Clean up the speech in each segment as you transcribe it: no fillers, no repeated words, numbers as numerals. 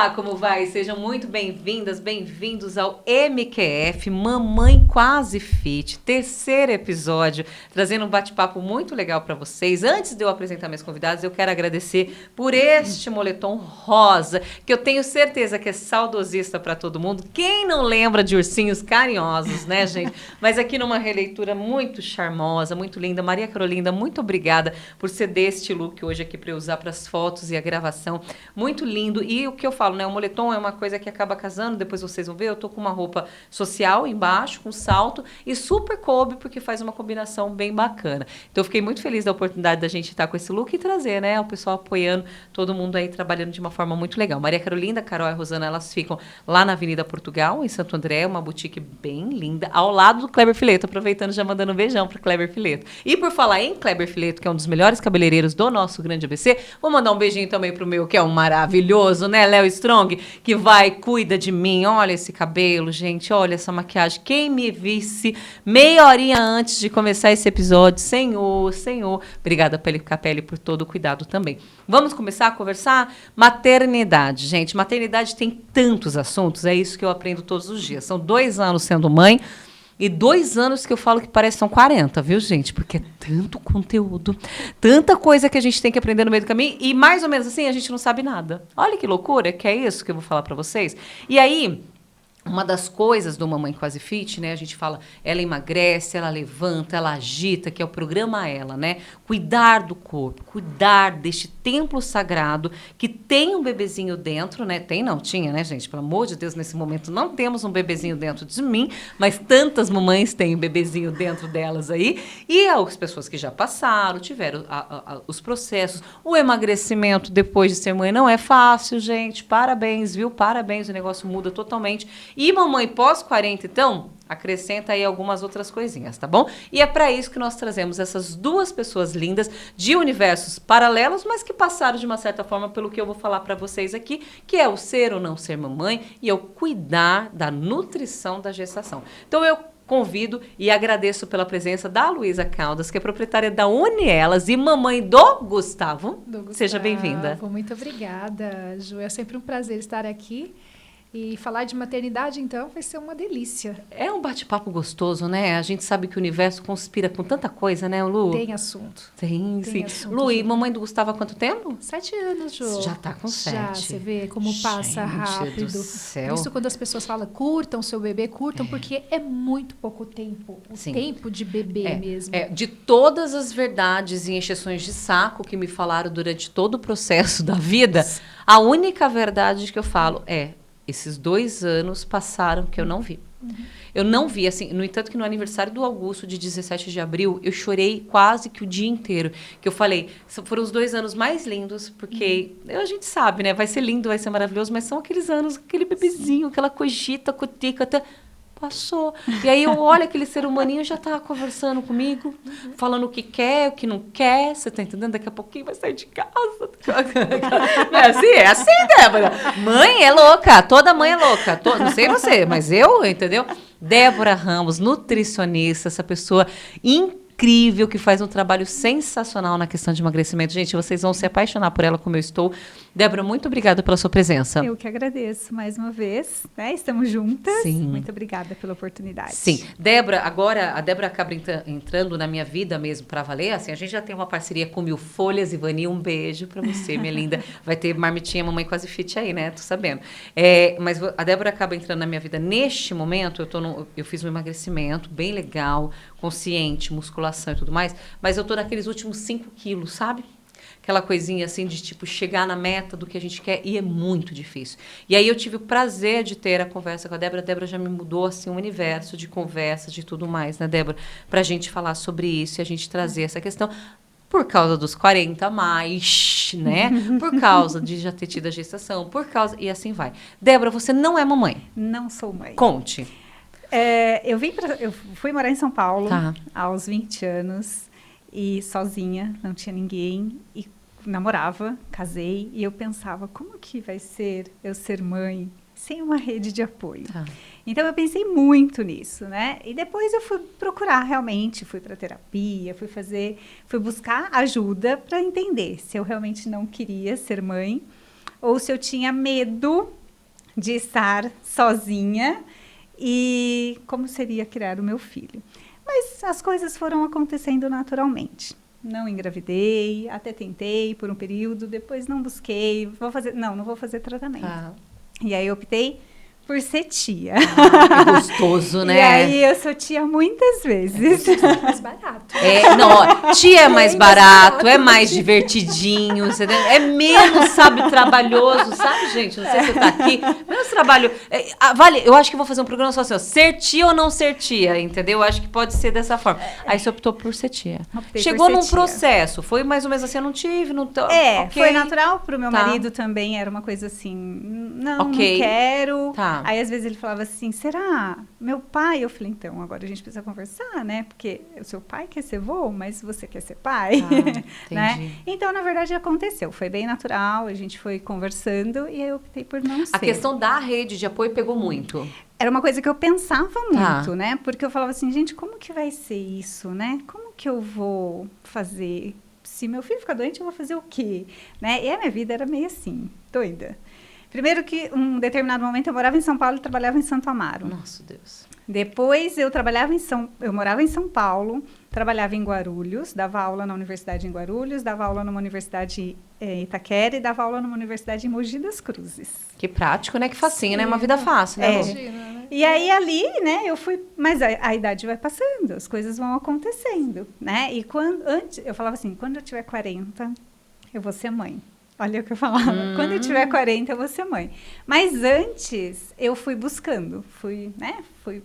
Olá, como vai? Sejam muito bem-vindas, bem-vindos ao MQF, Mamãe Quase Fit, terceiro episódio, trazendo um bate-papo muito legal para vocês. Antes de eu apresentar meus convidados, eu quero agradecer por este moletom rosa, que eu tenho certeza que é saudosista para todo mundo. Quem não lembra de ursinhos carinhosos, né, gente? Mas aqui numa releitura muito charmosa, muito linda. Maria Carolina, muito obrigada por ceder este look hoje aqui para eu usar para as fotos e a gravação. Muito lindo. E o que eu falo, né? O moletom é uma coisa que acaba casando, depois vocês vão ver. Eu tô com uma roupa social embaixo, com salto, e super coube, porque faz uma combinação bem bacana. Então eu fiquei muito feliz da oportunidade da gente estar com esse look e trazer, né? O pessoal apoiando, todo mundo aí trabalhando de uma forma muito legal. Maria Carolina, Carol e a Rosana, elas ficam lá na Avenida Portugal, em Santo André, uma boutique bem linda, ao lado do Kleber Fileto, aproveitando já mandando um beijão pro Kleber Fileto. E por falar em Kleber Fileto, que é um dos melhores cabeleireiros do nosso grande ABC, vou mandar um beijinho também pro meu, que é um maravilhoso, né, Léo Strong, que cuida de mim. Olha esse cabelo, gente, olha essa maquiagem. Quem me visse meia horinha antes de começar esse episódio, Senhor, obrigada, Capelli, por todo o cuidado também. Vamos começar a conversar? Maternidade, gente, maternidade tem tantos assuntos, é isso que eu aprendo todos os dias. São 2 anos sendo mãe, e 2 anos que eu falo que parece que são 40, viu, gente? Porque é tanto conteúdo, tanta coisa que a gente tem que aprender no meio do caminho, e mais ou menos assim, a gente não sabe nada. Olha que loucura, que é isso que eu vou falar para vocês. E aí, uma das coisas do Mamãe Quase Fit, né? A gente fala, ela emagrece, ela levanta, ela agita, que é o programa Ela, né? Cuidar do corpo, cuidar deste templo sagrado que tem um bebezinho dentro, né? Tem não, tinha, né, gente? Pelo amor de Deus, nesse momento não temos um bebezinho dentro de mim, mas tantas mamães têm um bebezinho dentro delas aí. E as pessoas que já passaram, tiveram os processos, o emagrecimento depois de ser mãe não é fácil, gente. Parabéns, viu? Parabéns, o negócio muda totalmente. E mamãe pós-40, então, acrescenta aí algumas outras coisinhas, tá bom? E é para isso que nós trazemos essas 2 pessoas lindas de universos paralelos, mas que passaram de uma certa forma pelo que eu vou falar para vocês aqui, que é o ser ou não ser mamãe e o cuidar da nutrição da gestação. Então, eu convido e agradeço pela presença da Luísa Caldas, que é proprietária da Unielas e mamãe do Gustavo. Seja bem-vinda. Muito obrigada, Ju. É sempre um prazer estar aqui. E falar de maternidade, então, vai ser uma delícia. É um bate-papo gostoso, né? A gente sabe que o universo conspira com tanta coisa, né, Lu? Tem assunto. Tem sim. Assunto, Lu, e mamãe do Gustavo há quanto tempo? 7 anos, Ju. Já tá com 7. Já, você vê como passa rápido. Do céu. Por isso, quando as pessoas falam, curtam seu bebê, curtam, porque é muito pouco tempo. O tempo de bebê mesmo. De todas as verdades e encheções de saco que me falaram durante todo o processo da vida, a única verdade que eu falo é: esses 2 anos passaram que eu não vi. Eu não vi, assim, no entanto que no aniversário do Augusto, de 17 de abril, eu chorei quase que o dia inteiro. Que eu falei, foram os 2 anos mais lindos, porque a gente sabe, né? Vai ser lindo, vai ser maravilhoso, mas são aqueles anos, aquele bebezinho, aquela cojita, cotica, até passou. E aí eu olho aquele ser humaninho, já tá conversando comigo, falando o que quer, o que não quer. Você tá entendendo? Daqui a pouquinho vai sair de casa. É assim, Débora. Mãe é louca, toda mãe é louca. Não sei você, mas eu, entendeu? Débora Ramos, nutricionista, essa pessoa incrível, que faz um trabalho sensacional na questão de emagrecimento. Gente, vocês vão se apaixonar por ela como eu estou. Débora, muito obrigada pela sua presença. Eu que agradeço mais uma vez, né? Estamos juntas. Sim. Muito obrigada pela oportunidade. Sim. Débora, agora a Débora acaba entrando na minha vida mesmo para valer. Assim, a gente já tem uma parceria com Mil Folhas, Ivani, um beijo para você, minha linda. Vai ter marmitinha Mamãe Quase Fit aí, né? Tô sabendo. Mas a Débora acaba entrando na minha vida neste momento. Eu fiz um emagrecimento bem legal, consciente, musculação e tudo mais, mas eu tô naqueles últimos 5 quilos, sabe? Aquela coisinha assim de tipo chegar na meta do que a gente quer, e é muito difícil. E aí eu tive o prazer de ter a conversa com a Débora. A Débora já me mudou assim um universo de conversas, de tudo mais, né, Débora? Pra gente falar sobre isso e a gente trazer essa questão por causa dos 40 a mais, né? Por causa de já ter tido a gestação, por causa... E assim vai. Débora, você não é mamãe? Não sou mãe. Conte. Eu fui morar em São Paulo aos 20 anos e sozinha, não tinha ninguém, e namorava, casei, e eu pensava, como que vai ser eu ser mãe sem uma rede de apoio? Então eu pensei muito nisso, né? E depois eu fui procurar realmente, fui para terapia, fui buscar ajuda para entender se eu realmente não queria ser mãe ou se eu tinha medo de estar sozinha e como seria criar o meu filho. Mas as coisas foram acontecendo naturalmente. Não engravidei, até tentei por um período, depois não busquei, não vou fazer tratamento. E aí eu optei por ser tia. Que gostoso, né? E aí eu sou tia muitas vezes. É mais barato. Não, tia é mais barato, é mais divertidinho, é menos, sabe, trabalhoso, sabe, gente? Não sei se você tá aqui. Menos trabalho. Vale, eu acho que vou fazer um programa só assim, ó, ser tia ou não ser tia, entendeu? Eu acho que pode ser dessa forma. Aí você optou por ser tia. Chegou num processo, foi mais ou menos assim, eu não tive, não tô. Okay. Foi natural pro meu marido também, era uma coisa assim, não quero. Aí, às vezes, ele falava assim, será? Meu pai? Eu falei, então, agora a gente precisa conversar, né? Porque o seu pai quer ser vô, mas você quer ser pai, né? Então, na verdade, aconteceu. Foi bem natural, a gente foi conversando e aí eu optei por não ser. A questão da rede de apoio pegou muito. Era uma coisa que eu pensava muito, né? Porque eu falava assim, gente, como que vai ser isso, né? Como que eu vou fazer? Se meu filho ficar doente, eu vou fazer o quê? Né? E a minha vida era meio assim, doida. Primeiro que, um determinado momento, eu morava em São Paulo e trabalhava em Santo Amaro. Nossa, Deus. Depois, eu morava em São Paulo, trabalhava em Guarulhos, dava aula na universidade em Guarulhos, dava aula numa universidade em Itaquera e dava aula numa universidade em Mogi das Cruzes. Que prático, né? Que facinho, né? Uma vida fácil, né? Imagina, E aí, ali, né, eu fui... Mas a idade vai passando, as coisas vão acontecendo, né? E eu falava assim, quando eu tiver 40, eu vou ser mãe. Olha o que eu falava. Quando eu tiver 40, eu vou ser mãe. Mas antes, eu fui buscando. Fui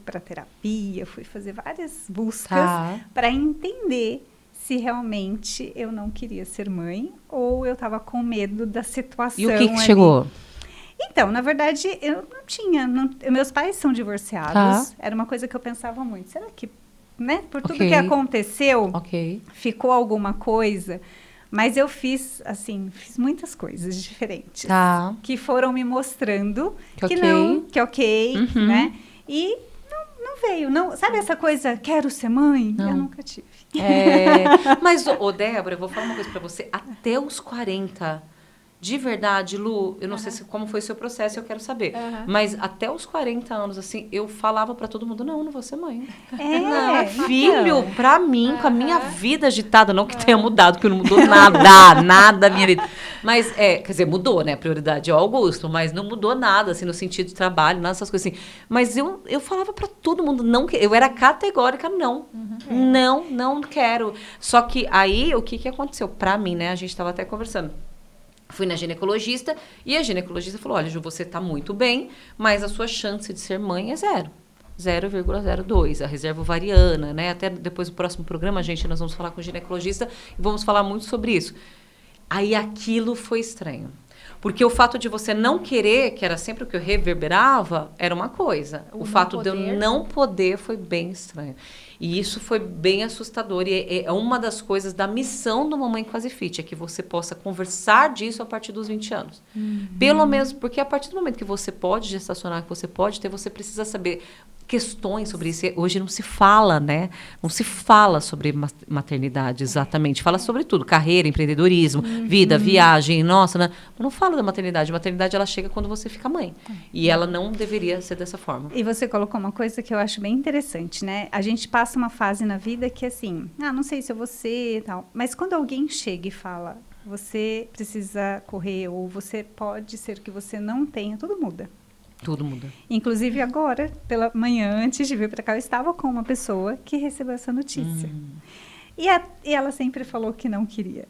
para terapia, fui fazer várias buscas para entender se realmente eu não queria ser mãe ou eu estava com medo da situação. E o que chegou? Então, na verdade, eu não tinha... meus pais são divorciados. Era uma coisa que eu pensava muito. Será que, né, por tudo que aconteceu, ficou alguma coisa... Mas eu fiz muitas coisas diferentes. Que foram me mostrando que né? E não veio. Não, sabe essa coisa, quero ser mãe? Não. Eu nunca tive. Mas, Débora, eu vou falar uma coisa pra você. Até os 40... De verdade, Lu, eu não sei como foi o seu processo, eu quero saber. Mas até os 40 anos, assim, eu falava pra todo mundo, não vou ser mãe. Filho, pra mim, com a minha vida agitada, não que tenha mudado, porque não mudou nada da minha vida. Mas, quer dizer, mudou, né? A prioridade é o Augusto, mas não mudou nada, assim, no sentido de trabalho, nada dessas coisas assim. Mas eu falava pra todo mundo, eu era categórica, não. Não quero. Só que aí, o que aconteceu? Pra mim, né? A gente tava até conversando. Fui na ginecologista e a ginecologista falou, olha, Ju, você está muito bem, mas a sua chance de ser mãe é 0,02, a reserva ovariana, né? Até depois do próximo programa, nós vamos falar com o ginecologista e vamos falar muito sobre isso. Aí aquilo foi estranho. Porque o fato de você não querer, que era sempre o que eu reverberava, era uma coisa. O fato de eu não poder foi bem estranho. E isso foi bem assustador. E é uma das coisas da missão do Mamãe Quase Fit, é que você possa conversar disso a partir dos 20 anos. Pelo menos, porque a partir do momento que você pode gestacionar, que você pode ter, você precisa saber questões sobre isso. Hoje não se fala, né? Não se fala sobre maternidade, exatamente. Fala sobre tudo, carreira, empreendedorismo, vida, viagem, nossa, né? Não fala da maternidade. A maternidade, ela chega quando você fica mãe. E ela não deveria ser dessa forma. E você colocou uma coisa que eu acho bem interessante, né? A gente passa uma fase na vida que, assim, não sei se eu vou ser e tal. Mas quando alguém chega e fala, você precisa correr, ou você pode ser que você não tenha, tudo muda. Tudo muda. Inclusive agora, pela manhã, antes de vir para cá, eu estava com uma pessoa que recebeu essa notícia. E ela sempre falou que não queria,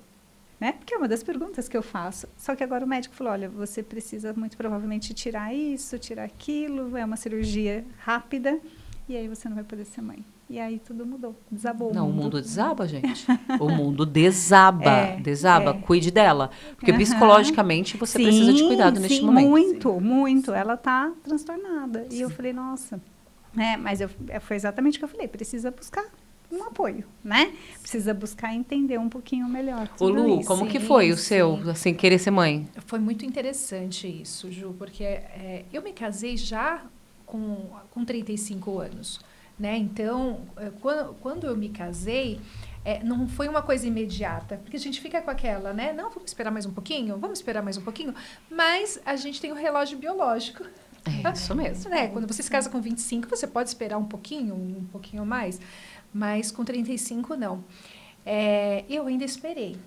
né? Porque é uma das perguntas que eu faço. Só que agora o médico falou, olha, você precisa muito provavelmente tirar isso, tirar aquilo, é uma cirurgia rápida, e aí você não vai poder ser mãe. E aí tudo mudou, desabou. Não, o mundo desaba, gente. O mundo desaba. Cuide dela. Porque psicologicamente você precisa de cuidado neste momento. Muito. Ela está transtornada. E eu falei, nossa. Mas foi exatamente o que eu falei. Precisa buscar um apoio, né? Precisa buscar entender um pouquinho melhor. Ô, Lu, como que foi o seu, assim, querer ser mãe? Foi muito interessante isso, Ju, porque eu me casei já com 35 anos. né? Então, quando eu me casei, não foi uma coisa imediata, porque a gente fica com aquela, né? Não, vamos esperar mais um pouquinho, mas a gente tem um relógio biológico. É isso mesmo. Né? Quando você se casa com 25, você pode esperar um pouquinho mais, mas com 35, não. Eu ainda esperei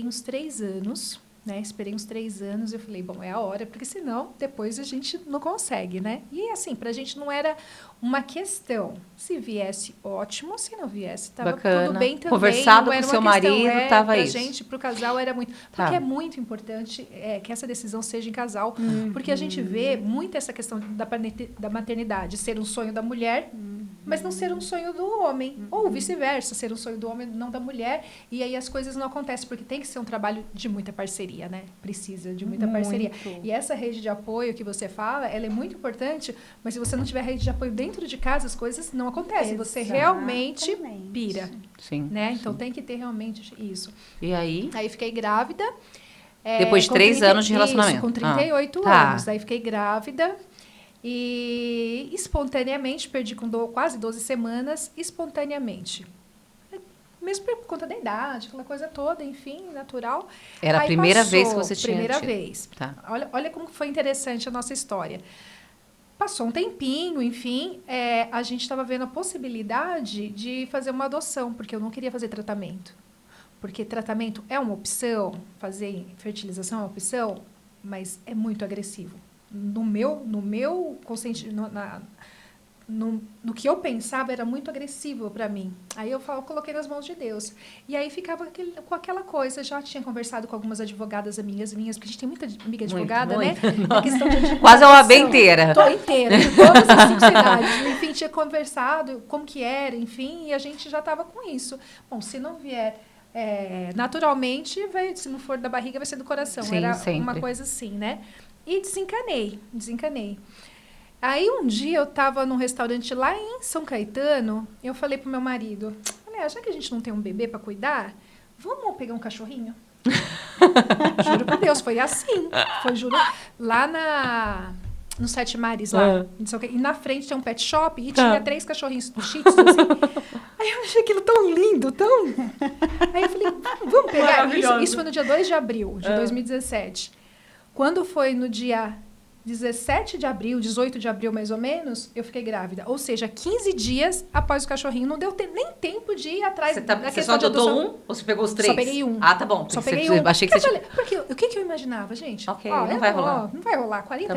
uns 3 anos, né? Esperei uns 3 anos e eu falei, bom, é a hora, porque senão depois a gente não consegue, né? E assim, pra gente não era uma questão. Se viesse, ótimo, se não viesse, tava tudo bem também. Conversado com o seu marido, tava pra isso. Gente, pro casal era muito... Porque é muito importante que essa decisão seja em casal, porque a gente vê muito essa questão da maternidade ser um sonho da mulher, mas não ser um sonho do homem. Ou vice-versa, ser um sonho do homem, não da mulher. E aí as coisas não acontecem, porque tem que ser um trabalho de muita parceria, né? Precisa de muita parceria. E essa rede de apoio que você fala, ela é muito importante, mas se você não tiver rede de apoio dentro de casa, as coisas não acontecem. Você realmente pira. Sim. Né? Então tem que ter realmente isso. E aí? Aí fiquei grávida. Depois de 3 anos de relacionamento. Isso, com 38 anos. Aí fiquei grávida. E espontaneamente, perdi com quase 12 semanas, espontaneamente. Mesmo por conta da idade, aquela coisa toda, enfim, natural. Era a primeira vez que você tinha Primeira vez. Tá. Olha como foi interessante a nossa história. Passou um tempinho, enfim, a gente estava vendo a possibilidade de fazer uma adoção, porque eu não queria fazer tratamento. Porque tratamento é uma opção, fazer fertilização é uma opção, mas é muito agressivo. No meu consentimento, no que eu pensava, era muito agressivo para mim. Aí eu coloquei nas mãos de Deus. E aí ficava com aquela coisa. Já tinha conversado com algumas advogadas amigas minhas, porque a gente tem muita amiga advogada, né? Na questão de quase a OAB inteira. Inteira, de todas as 5 cidades. Enfim, tinha conversado como que era, enfim, e a gente já estava com isso. Bom, se não vier naturalmente, se não for da barriga, vai ser do coração. Sim, era sempre. uma coisa assim, né? E desencanei. Aí um dia eu estava num restaurante lá em São Caetano, eu falei pro meu marido, já que a gente não tem um bebê para cuidar, vamos pegar um cachorrinho? Juro por Deus, foi assim. Juro, lá no Sete Mares, lá. E na frente tem um pet shop e tinha 3 cachorrinhos shih tzus, assim. Aí eu achei aquilo tão lindo, tão... Aí eu falei, vamos pegar. Isso foi no dia 2 de abril de 2017. Quando foi no dia 17 de abril, 18 de abril mais ou menos, eu fiquei grávida. Ou seja, 15 dias após o cachorrinho. Não deu nem tempo de ir atrás da questão de adoção. Você só adotou um ou você pegou os 3? Só peguei um. Ah, tá bom. Só peguei um. Achei que você... Porque o que eu imaginava, gente? Ok, não vai rolar. Não vai rolar. 40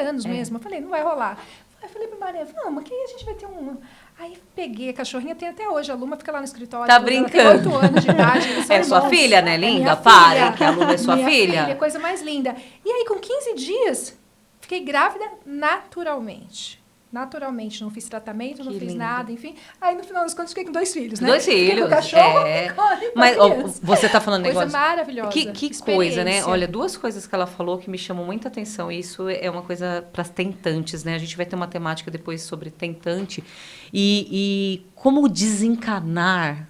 anos mesmo. Eu falei, não vai rolar. Aí eu falei pra Maria, vamos, que aí a gente vai ter um... Aí peguei a cachorrinha, tem até hoje. A Luma fica lá no escritório. Tá brincando. Tem 8 anos de idade. É sua filha, né, linda? Para, que a Luma é sua filha. É coisa mais linda. E aí, com 15 dias, fiquei grávida naturalmente. Naturalmente. Não fiz tratamento, não fiz nada, enfim. Aí, no final das contas, fiquei com 2 filhos, né? 2 filhos. Fiquei com o cachorro Mas você tá falando coisa negócio... maravilhosa. Que coisa, né? Olha, 2 coisas que ela falou que me chamam muita atenção. E isso é uma coisa para as tentantes, né? A gente vai ter uma temática depois sobre tentante. E como desencanar...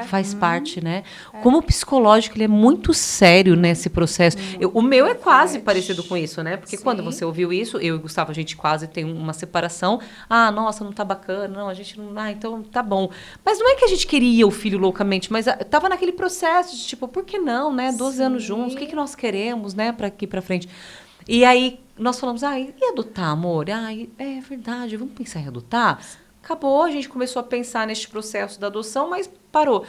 faz parte, né? Como o psicológico, ele é muito sério nesse processo. O meu é quase parecido com isso, né? Porque quando você ouviu isso, eu e o Gustavo, a gente quase tem uma separação. Ah, nossa, não tá bacana. Não, a gente não... Ah, então tá bom. Mas não é que a gente queria o filho loucamente, mas tava naquele processo de tipo, por que não, né? 12 anos juntos, o que nós queremos, né? Pra aqui pra frente. E aí, nós falamos, e adotar, amor? É verdade, vamos pensar em adotar? Acabou, a gente começou a pensar neste processo da adoção, mas parou.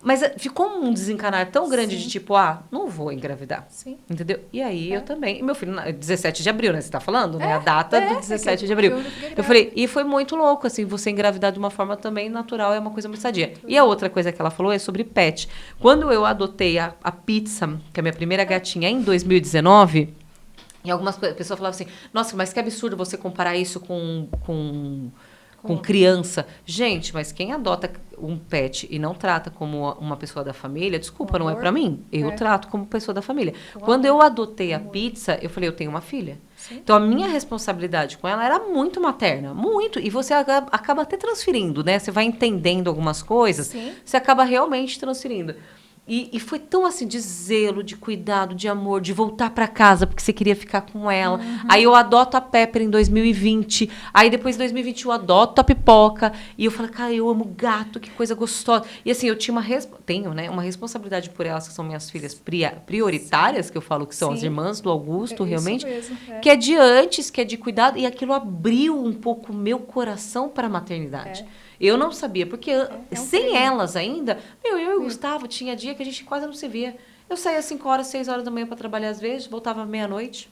Mas ficou um desencanar tão grande de tipo, não vou engravidar. Sim. Entendeu? E aí eu também. E meu filho, 17 de abril, né? Você tá falando, né? A data do 17 de abril. Eu falei, e foi muito louco, assim, você engravidar de uma forma também natural, é uma coisa muito sadia. E a outra coisa que ela falou é sobre pet. Quando eu adotei a Pizza, que é a minha primeira gatinha, em 2019... E algumas pessoas falavam assim, nossa, mas que absurdo você comparar isso com criança. Gente, mas quem adota um pet e não trata como uma pessoa da família, desculpa, não é pra mim. Eu trato como pessoa da família. Quando eu adotei a Pizza, eu falei, eu tenho uma filha. Sim. Então, a minha responsabilidade com ela era muito materna, muito. E você acaba até transferindo, né? Você vai entendendo algumas coisas, você acaba realmente transferindo. E foi tão assim, de zelo, de cuidado, de amor, de voltar para casa, porque você queria ficar com ela. Aí eu adoto a Pepper em 2020. Aí depois em 2021 eu adoto a Pipoca. E eu falo, cara, eu amo gato, que coisa gostosa. E assim, eu tinha tenho, né, uma responsabilidade por elas, que são minhas filhas prioritárias, que eu falo que são as irmãs do Augusto, realmente. Mesmo, que é de antes, que é de cuidado. E aquilo abriu um pouco o meu coração para a maternidade. Eu não sabia, porque sem elas ainda, eu e o Gustavo, tinha dia que a gente quase não se via. Eu saía às 5 horas, 6 horas da manhã para trabalhar às vezes, voltava meia-noite.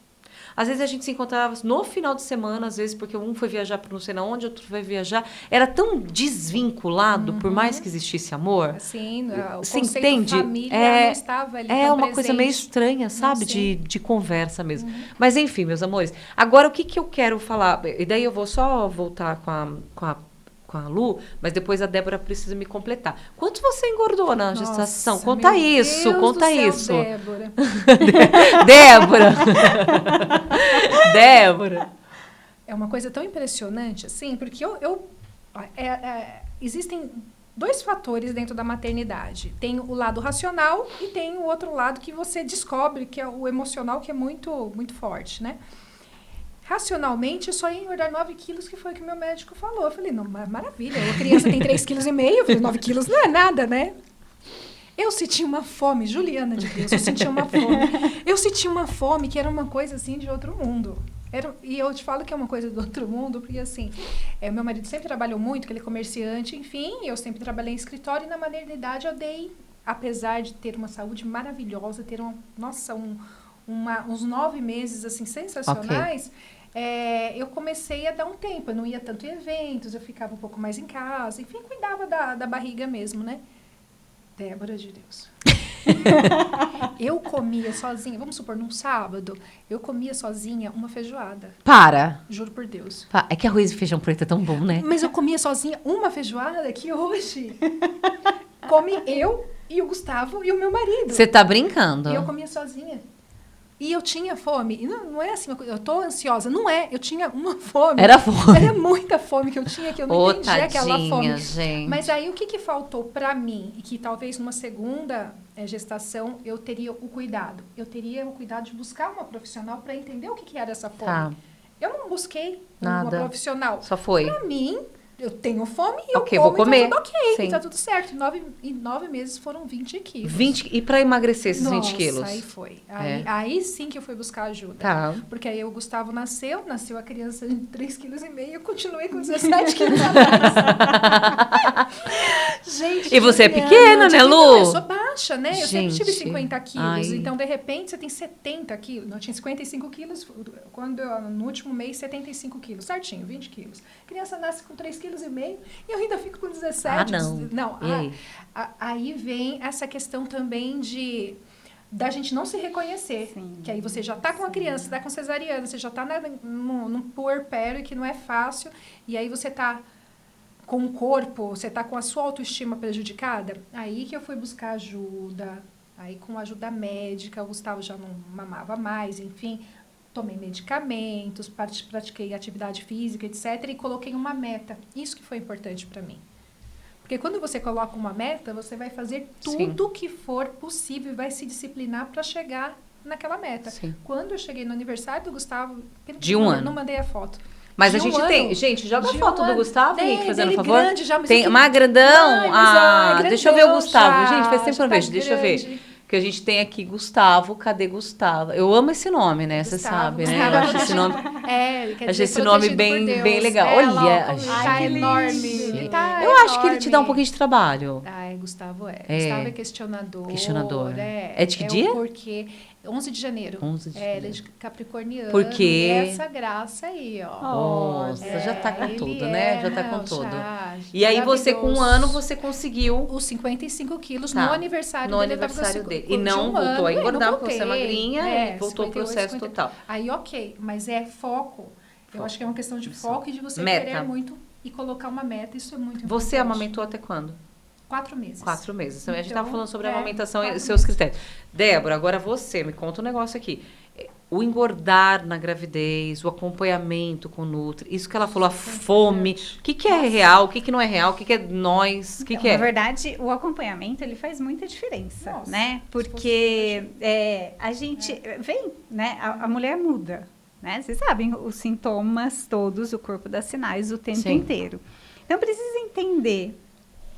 Às vezes a gente se encontrava no final de semana, às vezes porque um foi viajar para não sei onde, outro foi viajar. Era tão desvinculado, por mais que existisse amor. Assim, o você conceito entende? família não estava ali tão uma coisa meio estranha, sabe? De conversa mesmo. Mas enfim, meus amores. Agora, o que eu quero falar? E daí eu vou só voltar com a Lu, mas depois a Débora precisa me completar. Quanto você engordou na gestação? Conta isso, conta isso. Débora. Débora. É uma coisa tão impressionante, assim, porque existem 2 fatores dentro da maternidade. Tem o lado racional e tem o outro lado que você descobre, que é o emocional, que é muito, muito forte, né? Racionalmente, eu só ia engordar 9 quilos, que foi o que o meu médico falou. Eu falei, não, maravilha, a criança tem 3,5 quilos, eu falei, 9 quilos não é nada, né? Eu senti uma fome, Juliana de Deus, eu senti uma fome. Eu senti uma fome que era uma coisa, assim, de outro mundo. E eu te falo que é uma coisa do outro mundo, porque, assim, meu marido sempre trabalhou muito, que ele é comerciante, enfim, eu sempre trabalhei em escritório, e na maternidade eu dei, apesar de ter uma saúde maravilhosa, ter uns 9 meses, assim, sensacionais, eu comecei a dar um tempo. Eu não ia tanto em eventos, eu ficava um pouco mais em casa. Enfim, cuidava da barriga mesmo, né? Débora de Deus. Eu comia sozinha, vamos supor, num sábado, eu comia sozinha uma feijoada. Para! Juro por Deus. É que arroz e feijão preto é tão bom, né? Mas eu comia sozinha uma feijoada que hoje come eu e o Gustavo e o meu marido. Você tá brincando? E eu comia sozinha. E eu tinha fome. E não é assim, eu tô ansiosa. Não é. Eu tinha uma fome. Era fome. Era muita fome que eu tinha, que eu não entendia aquela fome. Gente. Mas aí, o que faltou pra mim? E que talvez numa segunda gestação eu teria o cuidado. Eu teria o cuidado de buscar uma profissional para entender o que era essa fome. Tá. Eu não busquei Nada. uma profissional. Só foi. Pra mim, eu tenho fome e eu Ok, como, vou comer. tá tudo ok, Sim. tá tudo certo. Em 9 meses foram 20 quilos. 20, e para emagrecer esses Nossa, 20 quilos? Aí foi. Aí sim que eu fui buscar ajuda. Tá. Porque aí o Gustavo nasceu a criança de 3,5 quilos e eu continuei com 17 quilos a mais. Gente, e você é pequena, né, Lu? Eu sou baixa, né? Eu sempre tive 50 quilos. Ai. Então, de repente, você tem 70 quilos. Não, eu tinha 55 quilos. No último mês, 75 quilos. Certinho, 20 quilos. A criança nasce com 3,5 quilos e eu ainda fico com 17. Não. Aí vem essa questão também da gente não se reconhecer. Sim. Que aí você já tá com a criança, tá com cesariana, você já tá num puerpério que não é fácil, e aí você tá com o corpo, você tá com a sua autoestima prejudicada. Aí que eu fui buscar ajuda, aí com a ajuda médica, o Gustavo já não mamava mais, enfim, tomei medicamentos, pratiquei atividade física, etc, e coloquei uma meta. Isso que foi importante para mim. Porque quando você coloca uma meta, você vai fazer tudo que for possível e vai se disciplinar para chegar naquela meta. Sim. Quando eu cheguei no aniversário do Gustavo... De um ano. Não mandei a foto. Mas a gente tem... Gente, joga a foto do Gustavo, Nick, fazendo um favor. Grande, já, tem mais grandão? grandão, deixa eu ver o Gustavo. Já, gente, faz tempo que eu não vejo. tá Deixa eu ver. grande. Que a gente tem aqui Gustavo. Cadê Gustavo? Eu amo esse nome, né? Você sabe, né? Eu acho esse nome... quer Acho dizer, esse nome protegido por Deus. bem legal. Olha, Olha, tá que enorme. lindo. Tá eu acho que ele te dá um pouquinho de trabalho. Ai, Gustavo Gustavo é questionador. Questionador. É de que dia? Porque 11 de janeiro. 11 de Ele é de capricorniano. Por quê? Essa graça aí, ó. Nossa, já tá com tudo, né? Já tá com tudo. Já, e aí você, com um ano, você conseguiu... Os 55 quilos no aniversário no dele. aniversário dele. E não voltou a engordar, porque você é magrinha, e voltou o processo total. Aí, ok. Mas é foco. Eu acho que é uma questão de foco e de você meta. querer muito e colocar uma meta. Isso é muito importante. Você amamentou até quando? 4 meses. 4 meses. Então, a gente estava falando sobre a amamentação e seus 4 meses. critérios. Débora, agora você, me conta um negócio aqui. o engordar na gravidez, o acompanhamento com o Nutri, isso que ela falou, a fome, o que é real, o que não é real, o que é nós, o que é? Na verdade, o acompanhamento, ele faz muita diferença, né? Porque a gente vem, né? A mulher muda, né? Vocês sabem os sintomas todos, o corpo dá sinais o tempo inteiro. Então, precisa entender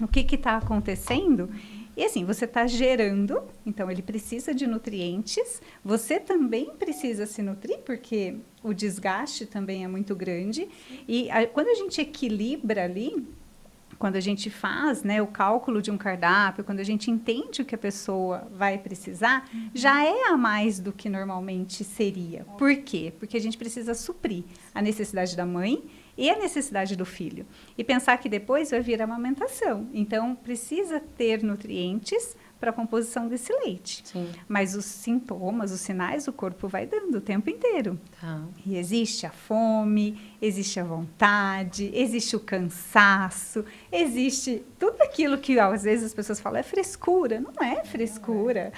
o que está acontecendo. E assim, você está gerando, então ele precisa de nutrientes, você também precisa se nutrir, porque o desgaste também é muito grande. E quando a gente equilibra ali, quando a gente faz, né, o cálculo de um cardápio, quando a gente entende o que a pessoa vai precisar, já é a mais do que normalmente seria. Por quê? Porque a gente precisa suprir a necessidade da mãe e a necessidade do filho. E pensar que depois vai vir a amamentação. Então, precisa ter nutrientes para a composição desse leite. Sim. Mas os sintomas, os sinais, o corpo vai dando o tempo inteiro. Tá. E existe a fome, existe a vontade, existe o cansaço, existe tudo aquilo que às vezes as pessoas falam, é frescura. Não é frescura.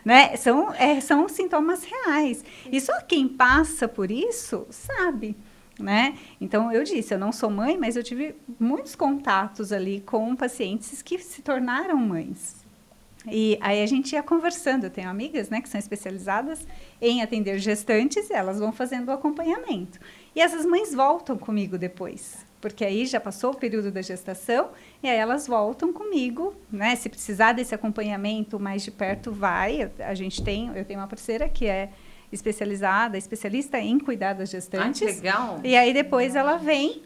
Né? São sintomas reais. E só quem passa por isso sabe. Né? Então, eu disse, eu não sou mãe, mas eu tive muitos contatos ali com pacientes que se tornaram mães. E aí a gente ia conversando, eu tenho amigas, né, que são especializadas em atender gestantes, e elas vão fazendo o acompanhamento. E essas mães voltam comigo depois, porque aí já passou o período da gestação, e aí elas voltam comigo, né? Se precisar desse acompanhamento mais de perto, vai. Eu tenho uma parceira que é especialista em cuidar das gestantes. Ah, que legal. E aí depois ela vem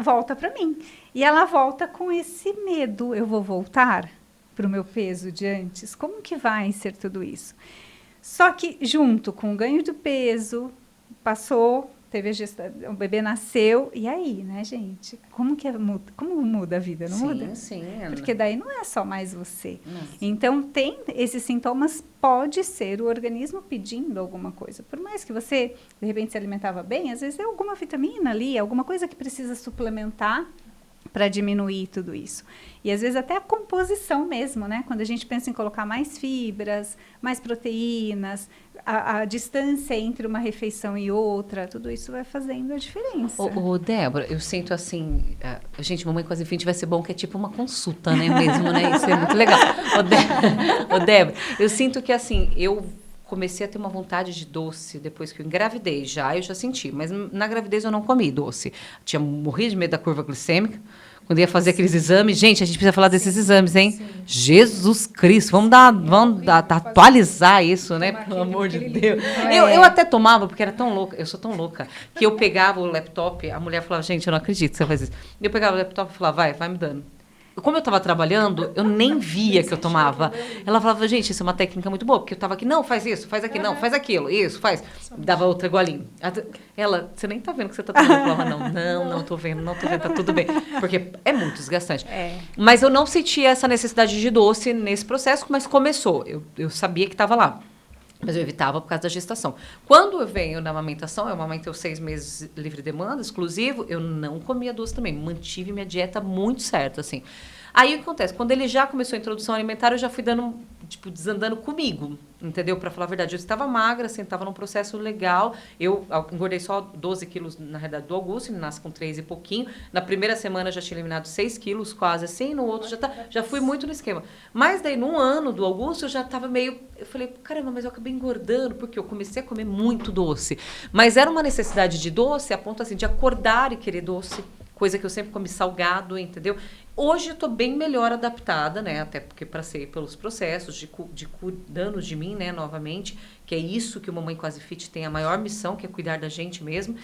volta para mim. E ela volta com esse medo, eu vou voltar para o meu peso de antes? Como que vai ser tudo isso? Só que junto com o ganho do peso, passou, teve o bebê nasceu, e aí, né, gente? Como muda a vida? Não muda? Sim. Porque daí não é só mais você. Nossa. Então, tem esses sintomas, pode ser o organismo pedindo alguma coisa. Por mais que você, de repente, se alimentava bem, às vezes é alguma vitamina ali, alguma coisa que precisa suplementar para diminuir tudo isso. E às vezes até a composição mesmo, né? Quando a gente pensa em colocar mais fibras, mais proteínas, a distância entre uma refeição e outra, tudo isso vai fazendo a diferença. Ô, Débora, eu sinto assim, gente, Mamãe Quase Fit vai ser bom, que é tipo uma consulta, né, mesmo, né? Isso é muito legal. Ô, Débora, eu sinto que assim, eu comecei a ter uma vontade de doce depois que eu engravidei eu já senti, mas na gravidez eu não comi doce. Tinha morrido de medo da curva glicêmica. Quando ia fazer aqueles exames, gente, a gente precisa falar desses exames, hein? Sim. Jesus Cristo, vamos atualizar isso, né? Pelo amor de Deus. Eu até tomava, porque era tão louca, eu sou tão louca, que eu pegava o laptop, a mulher falava, gente, eu não acredito que você faz isso. Eu pegava o laptop e falava, vai me dando. Como eu estava trabalhando, eu nem via que eu tomava. Ela falava, gente, isso é uma técnica muito boa, porque eu estava aqui, não, faz isso, faz aquilo, não, faz aquilo, isso, faz. Dava outra golinha. Ela, você nem tá vendo que você tá tomando. Eu falava, não tô vendo, tá tudo bem. Porque é muito desgastante. Mas eu não sentia essa necessidade de doce nesse processo, mas começou. Eu sabia que estava lá. Mas eu evitava por causa da gestação. Quando eu venho na amamentação, eu amamentei 6 meses livre demanda, exclusivo, eu não comia doce também. Mantive minha dieta muito certa, assim. Aí o que acontece? Quando ele já começou a introdução alimentar, eu já fui desandando comigo, entendeu? Para falar a verdade, eu estava magra, assim, estava num processo legal. Eu engordei só 12 quilos, na realidade, do Augusto, ele nasce com 3 e pouquinho. Na primeira semana, eu já tinha eliminado 6 quilos, quase assim. No outro, já fui muito no esquema. Mas daí, num ano do Augusto, eu já estava meio... Eu falei, caramba, mas eu acabei engordando, porque eu comecei a comer muito doce. Mas era uma necessidade de doce, a ponto, assim, de acordar e querer doce. Coisa que eu sempre comi salgado, entendeu? Hoje eu estou bem melhor adaptada, né? Até porque passei pelos processos de cuidando de mim, né? Novamente, que é isso que o Mamãe Quase Fit tem a maior missão, que é cuidar da gente mesmo.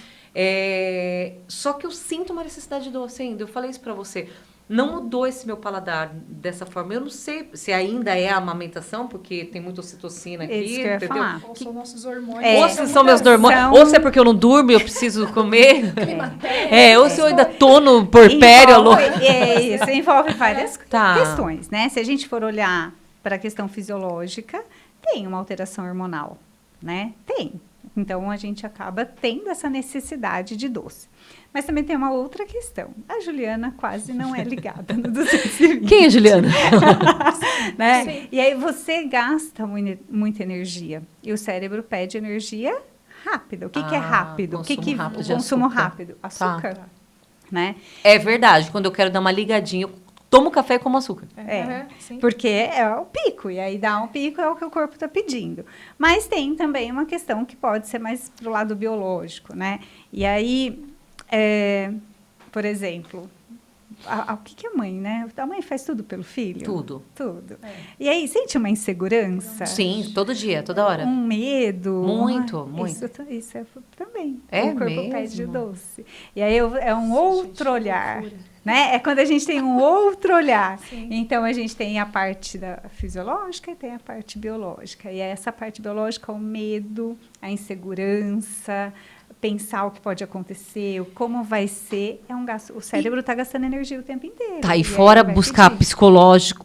Só que eu sinto uma necessidade de doce ainda. Eu falei isso para você. Não mudou esse meu paladar dessa forma. Eu não sei se ainda é a amamentação, porque tem muita ocitocina aqui, isso que eu ia entendeu? falar. Ou são nossos hormônios. Ou se são meus hormônios, ou se é porque eu não durmo e eu preciso comer. Ou se eu ainda tô no porpério. Isso envolve várias questões, né? Se a gente for olhar para a questão fisiológica, tem uma alteração hormonal, né? Tem. Então, a gente acaba tendo essa necessidade de doce. Mas também tem uma outra questão. A Juliana quase não é ligada no 220. Quem é Juliana? Né? E aí você gasta muita energia. E o cérebro pede energia rápida. O que é rápido? O que consumo rápido? Açúcar. Tá. Né? É verdade. Quando eu quero dar uma ligadinha, eu tomo café e como açúcar. Porque é o pico. E aí dá um pico, é o que o corpo está pedindo. Mas tem também uma questão que pode ser mais pro lado biológico, né? E aí, por exemplo, o que é mãe, né? A mãe faz tudo pelo filho? Tudo. E aí, sente uma insegurança? Sim, todo dia, toda hora. Um medo? Muito. Isso é também. É o corpo mesmo? pede doce. E aí é um outro olhar. Né? É quando a gente tem um outro olhar. Sim. Então, a gente tem a parte fisiológica e tem a parte biológica. E essa parte biológica, o medo, a insegurança, pensar o que pode acontecer, como vai ser, é um gasto. O cérebro está gastando energia o tempo inteiro. Tá, e fora buscar psicológico,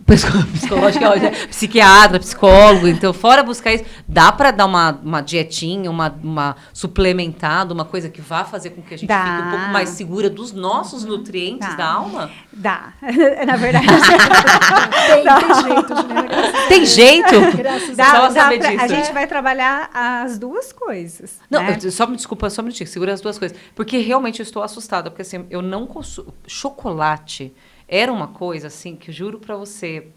psiquiatra, psicólogo, então fora buscar isso, dá para dar uma dietinha, uma suplementada, uma coisa que vá fazer com que a gente fique um pouco mais segura dos nossos nutrientes da alma? Dá. Na verdade. Tem jeito, Juliana. Tem jeito? Graças a saber disso. A gente vai trabalhar as duas coisas. Não, né? só me desculpa, só um minutinho, segura as duas coisas. Porque realmente eu estou assustada, porque assim, eu não consumo. Chocolate era uma coisa assim que eu juro pra você.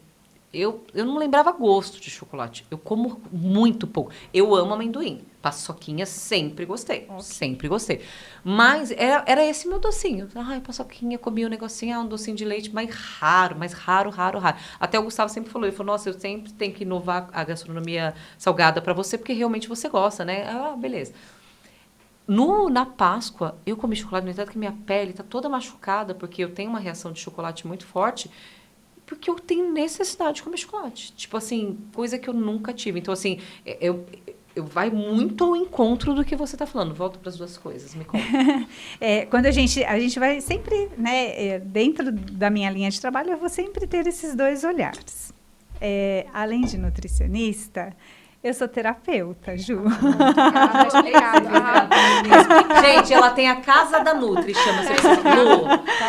Eu não lembrava gosto de chocolate. Eu como muito pouco. Eu amo amendoim. Paçoquinha sempre gostei. Okay. Sempre gostei. Mas era esse meu docinho. Ai, paçoquinha, comia um negocinho, um docinho de leite, mais raro. Até o Gustavo sempre falou, ele falou, nossa, eu sempre tenho que inovar a gastronomia salgada pra você, porque realmente você gosta, né? Ah, beleza. Na Páscoa, eu comi chocolate, no entanto que minha pele tá toda machucada, porque eu tenho uma reação de chocolate muito forte, porque eu tenho necessidade de comer chocolate. Tipo assim, coisa que eu nunca tive. Então, assim, eu vai muito ao encontro do que você está falando. Volto para as duas coisas, me conta. Quando a gente vai sempre, né, dentro da minha linha de trabalho, eu vou sempre ter esses dois olhares. Além de nutricionista, eu sou terapeuta, Ju. Gente, ela tem a Casa da Nutri, chama. Você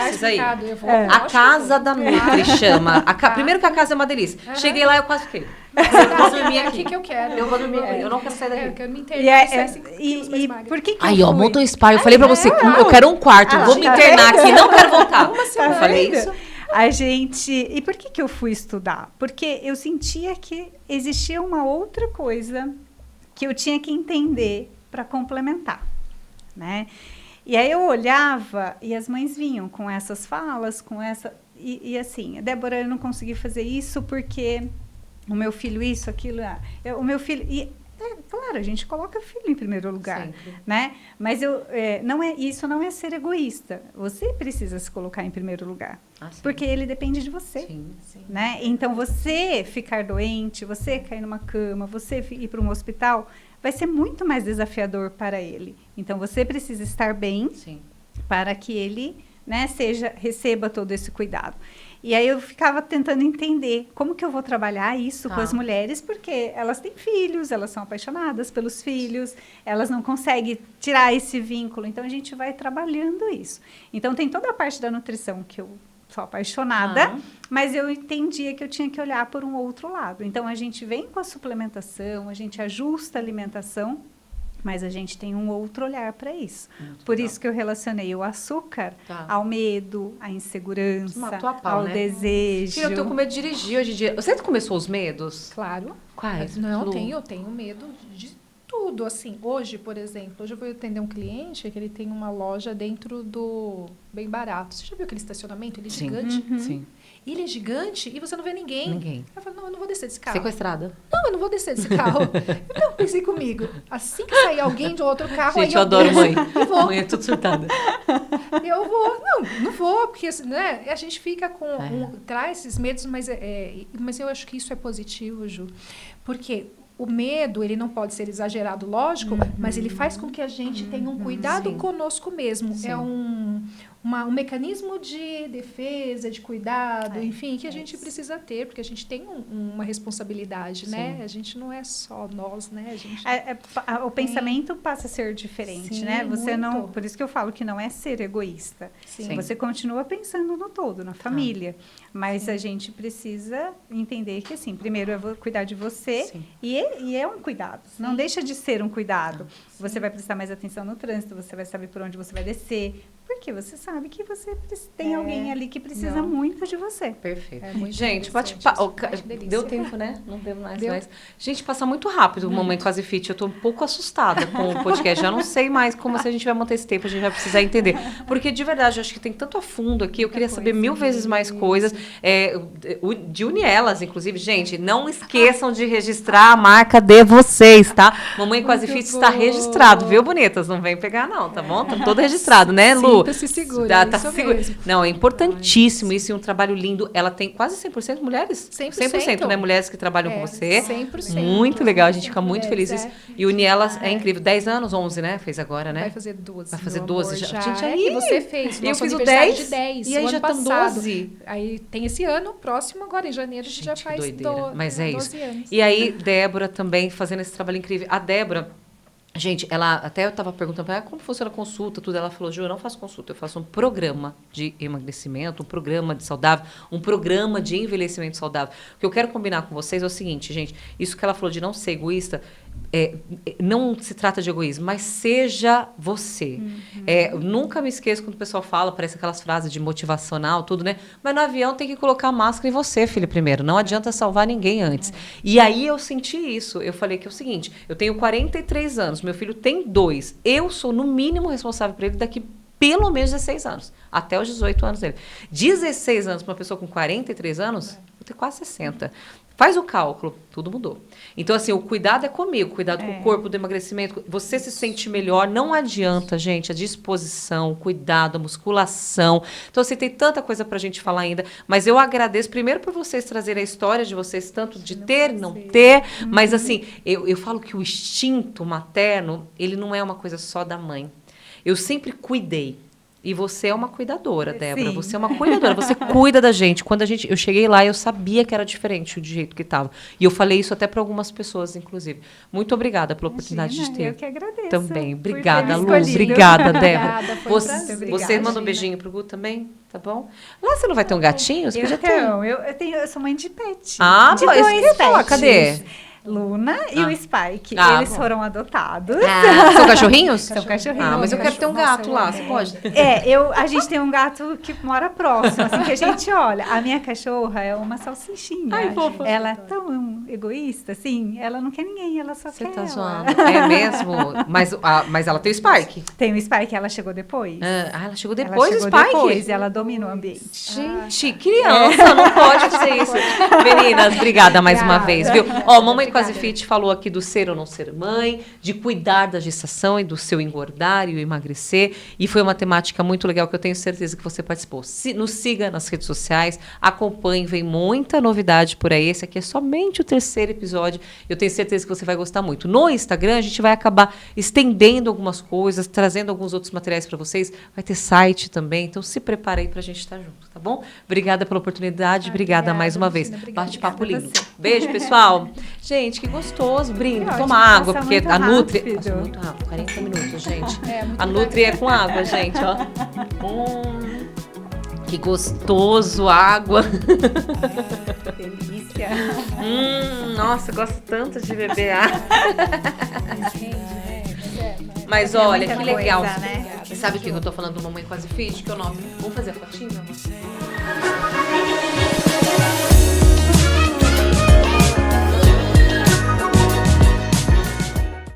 precisa aí. A Casa da Nutri chama. Primeiro que a casa é uma delícia. Cheguei lá, eu quase fiquei. Eu vou dormir aqui. Que eu quero. Eu vou dormir aqui. Eu não quero sair daqui. Eu quero me internar. E por que aí, ó, montou um spa. Eu falei pra você, eu quero um quarto. Vou me internar aqui, não quero voltar. Eu falei isso. E por que eu fui estudar? Porque eu sentia que existia uma outra coisa que eu tinha que entender para complementar, né? E aí eu olhava e as mães vinham com essas falas, e assim, Débora, eu não consegui fazer isso porque o meu filho isso, aquilo, o meu filho... claro, a gente coloca filho em primeiro lugar, sempre, né? Mas isso não é ser egoísta. Você precisa se colocar em primeiro lugar, porque ele depende de você, né? Então, você ficar doente, você cair numa cama, você ir para um hospital, vai ser muito mais desafiador para ele. Então, você precisa estar bem para que ele, né, receba todo esse cuidado. E aí eu ficava tentando entender como que eu vou trabalhar isso com as mulheres, porque elas têm filhos, elas são apaixonadas pelos filhos, elas não conseguem tirar esse vínculo. Então, a gente vai trabalhando isso. Então, tem toda a parte da nutrição que eu sou apaixonada, mas eu entendia que eu tinha que olhar por um outro lado. Então, a gente vem com a suplementação, a gente ajusta a alimentação, mas a gente tem um outro olhar para isso. Por isso que eu relacionei o açúcar ao medo, à insegurança, ao desejo. Filha, eu tô com medo de dirigir hoje em dia. Você começou os medos? Claro. Quais? Não, eu tenho medo de tudo. Assim, hoje, por exemplo, eu vou atender um cliente que ele tem uma loja dentro do Bem Barato. Você já viu aquele estacionamento? Ele é gigante. Sim. Ele é gigante e você não vê ninguém. Eu falei, não, eu não vou descer desse carro. Sequestrada? Não, eu não vou descer desse carro. Então, pensei comigo. Assim que sair alguém de outro carro, gente, aí eu adoro mãe. Vou. Mãe é tudo surtada. Eu vou. Não vou, porque né, a gente fica com... traz esses medos, mas eu acho que isso é positivo, Ju. Porque o medo, ele não pode ser exagerado, lógico, mas ele faz com que a gente tenha um cuidado conosco mesmo. um mecanismo de defesa, de cuidado, enfim, que a gente precisa ter, porque a gente tem uma responsabilidade, né? A gente não é só nós, né? O pensamento passa a ser diferente, Sim, né? Você muito. não, por isso que eu falo que não é ser egoísta. Sim. Você continua pensando no todo, na família, mas a gente precisa entender que, assim, primeiro eu vou cuidar de você e é um cuidado. Não deixa de ser um cuidado. Você vai prestar mais atenção no trânsito, você vai saber por onde você vai descer, porque você sabe que você tem alguém ali que precisa muito de você. Perfeito. Gente, deu tempo, né? Não deu mais. Gente, passa muito rápido o Mamãe Quase Fit. Eu tô um pouco assustada com o podcast. Já não sei mais como se a gente vai manter esse tempo. A gente vai precisar entender. Porque, de verdade, eu acho que tem tanto a fundo aqui. Eu queria saber 1000 vezes mais coisas. De Unielas, inclusive. Gente, não esqueçam de registrar a marca de vocês, tá? Mamãe Quase Fit está registrado, viu, bonitas? Não vem pegar, não, tá bom? Tá todo registrado, né, Lu? Se segura, isso mesmo. Não, é importantíssimo isso e um trabalho lindo. Ela tem quase 100% mulheres? 100%, né? Mulheres que trabalham com você. 100%. Muito legal, a gente fica muito feliz. E Unielas é incrível. 10 anos, 11, né? Fez agora, né? Vai fazer 12. Vai fazer 12 já. Gente, aí você fez. Eu fiz o aniversário 10, de 10. e aí já estão 12. Aí tem esse ano, próximo agora, em janeiro, a gente já faz 12 anos. E aí, Débora também fazendo esse trabalho incrível. A Débora... Gente, ela até eu estava perguntando para ela como funciona a consulta, tudo. Ela falou, Ju, eu não faço consulta, eu faço um programa de emagrecimento, um programa de saudável, um programa de envelhecimento saudável. O que eu quero combinar com vocês é o seguinte, gente, isso que ela falou de não ser egoísta, não se trata de egoísmo, mas seja você. Nunca me esqueço quando o pessoal fala, parece aquelas frases de motivacional, tudo, né? Mas no avião tem que colocar a máscara em você, filha, primeiro. Não adianta salvar ninguém antes. E aí eu senti isso. Eu falei que é o seguinte, eu tenho 43 anos, meu filho tem 2. Eu sou, no mínimo, responsável por ele daqui pelo menos 16 anos. Até os 18 anos dele. 16 anos para uma pessoa com 43 anos, vou ter quase 60. Faz o cálculo, tudo mudou. Então, assim, o cuidado é comigo, cuidado com o corpo, do emagrecimento. Você se sente melhor, não adianta, gente, a disposição, o cuidado, a musculação. Então, assim, tem tanta coisa pra gente falar ainda, mas eu agradeço primeiro por vocês trazerem a história de vocês, tanto de ter, não ter, mas, assim, eu falo que o instinto materno, ele não é uma coisa só da mãe. Eu sempre cuidei. E você é uma cuidadora, Débora. Sim. Você é uma cuidadora. Você cuida da gente. Quando eu cheguei lá, eu sabia que era diferente o jeito que estava. E eu falei isso até para algumas pessoas, inclusive. Muito obrigada pela oportunidade de ter. Eu que agradeço. Também. Obrigada, Lu. Obrigada, Débora. Você manda um beijinho pro Gu também? Tá bom? Lá você não vai ter um gatinho? Você eu sou mãe de pet. De dois pets. Cadê? Luna e o Spike. Eles foram adotados. São cachorrinhos? São cachorrinhos. Mas eu quero ter um gato lá, você pode? A gente tem um gato que mora próximo, assim, que a gente olha. A minha cachorra é uma salsichinha. Ai, fofa. Ela é tão egoísta, assim, ela não quer ninguém, ela só quer tá zoando. É mesmo? Mas ela tem o Spike? Tem o Spike, ela chegou depois. Ela chegou depois do Spike? Depois, ela dominou o ambiente. Gente, criança, não pode fazer isso. Meninas, obrigada mais uma vez, viu? Mamãe Quase Fit falou aqui do ser ou não ser mãe, de cuidar da gestação e do seu engordar e o emagrecer. E foi uma temática muito legal que eu tenho certeza que você participou. Nos siga nas redes sociais, acompanhe, vem muita novidade por aí. Esse aqui é somente o 3º episódio. Eu tenho certeza que você vai gostar muito. No Instagram, a gente vai acabar estendendo algumas coisas, trazendo alguns outros materiais para vocês. Vai ter site também, então se prepare aí para a gente estar junto, tá bom? Obrigada pela oportunidade, obrigada mais uma vez. Bate-papo lindo. Beijo, pessoal. Gente, que gostoso. Brinde, toma água, porque a Nutri... Passa muito rápido, 40 minutos, gente. A Nutri é com água, gente, ó. Que gostoso, água. Que delícia. Nossa, gosto tanto de beber água. Mas olha, que legal. Coisa, né? Sabe o que eu tô falando do Mamãe Quase Fit? Que eu noto. Vamos fazer a fotinha, amor?